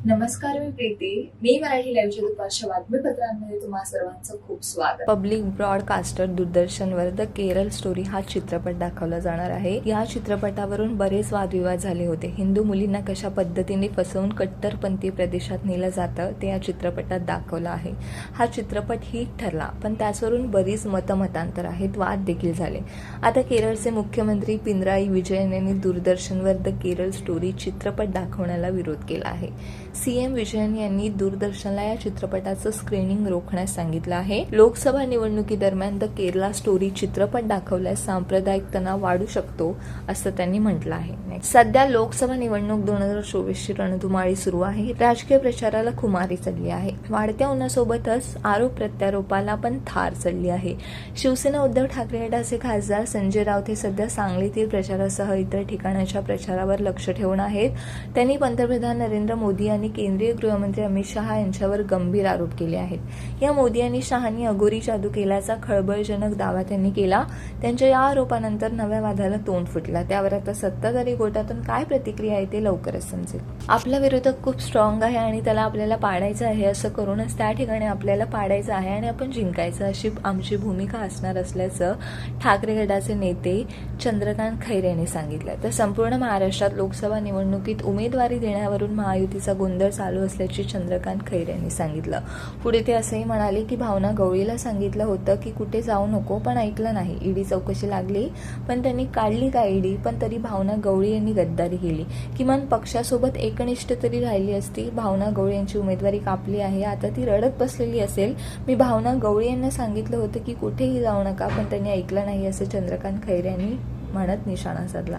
नमस्कार, मी प्रीती. मी मराठी लाईव्हच्या दुपारच्या बातमीपत्रांमध्ये तुम्हा सर्वांचं खूप स्वागत. पब्लिक ब्रॉडकास्टर दूरदर्शनवर द केरळ स्टोरी हा चित्रपट दाखवला जाणार आहे. या चित्रपटावरून बरेच वादविवाद झाले होते. हिंदू मुलींना कशा पद्धतीने फसवून कट्टरपंथी प्रदेशात नेलं जातं ते या चित्रपटात दाखवलं आहे. हा चित्रपट हिट ठरला, पण त्याचवरून बरीच मतमतांतर आहेत, वाद देखील झाले. आता केरळचे मुख्यमंत्री पिनराई विजयन यांनी दूरदर्शनवर द केरळ स्टोरी चित्रपट दाखवण्याला विरोध केला आहे. सीएम विजयन यांनी दूरदर्शनला या चित्रपटाचं स्क्रीनिंग रोखण्यास सांगितलं आहे. लोकसभा निवडणुकीदरम्यान द केरला स्टोरी चित्रपट दाखवल्यास सांप्रदायिक तणाव वाढू शकतो असं त्यांनी म्हटलं आहे. सध्या लोकसभा निवडणूक 2024ची रणधुमाळी सुरू आहे. राजकीय प्रचाराला खुमारी चढली आहे. वाढत्या उन्हासोबतच आरोप प्रत्यारोपाला पण थार चढली आहे. शिवसेना उद्धव ठाकरे गटाचे खासदार संजय राऊत हे सध्या सांगलीतील प्रचारासह इतर ठिकाणाच्या प्रचारावर लक्ष ठेवून आहेत. त्यांनी पंतप्रधान नरेंद्र मोदी आणि केंद्रीय गृहमंत्री अमित शहा यांच्यावर गंभीर आरोप केले आहेत. या मोदी आणि शहांनी अघोरी जादू केल्याचा खळबळजनक दावा त्यांनी केला. त्यांच्या या आरोपानंतर नव्या वादाला तोंड फुटला. त्यावर आता सत्ताधारी गोटातून काय प्रतिक्रिया आहे ते लवकरच समजेल. आपला विरोधक खूप स्ट्रॉंग आहे आणि त्याला आपल्याला पाडायचं आहे, असं करूनच त्या ठिकाणी आपल्याला पाडायचं आहे आणि आपण जिंकायचं, अशी आमची भूमिका असणार असल्याचं ठाकरे गटाचे नेते चंद्रकांत खैरे यांनी सांगितलं. तर संपूर्ण महाराष्ट्रात लोकसभा निवडणुकीत उमेदवारी देण्यावरून महायुतीचा गोंधळ चालू असल्याचे चंद्रकांत खैरे यांनी सांगितलं. पुढे ते असंही म्हणाले की भावना गवळीला सांगितलं होतं की कुठे जाऊ नको, पण ऐकलं नाही. ईडी चौकशी लागली, पण त्यांनी काढली का ईडी? पण तरी भावना गवळी यांनी गद्दारी केली. किमान पक्षासोबत एकनिष्ठ तरी राहिली असती. भावना गवळी यांची उमेदवारी कापली आहे, आता ती रडत बसलेली असेल. मी भावना गवळी यांना सांगितलं होतं की कुठेही जाऊ नका, पण त्यांनी ऐकलं नाही, असं चंद्रकांत खैरे यांनी म्हणत निशाणा साधला.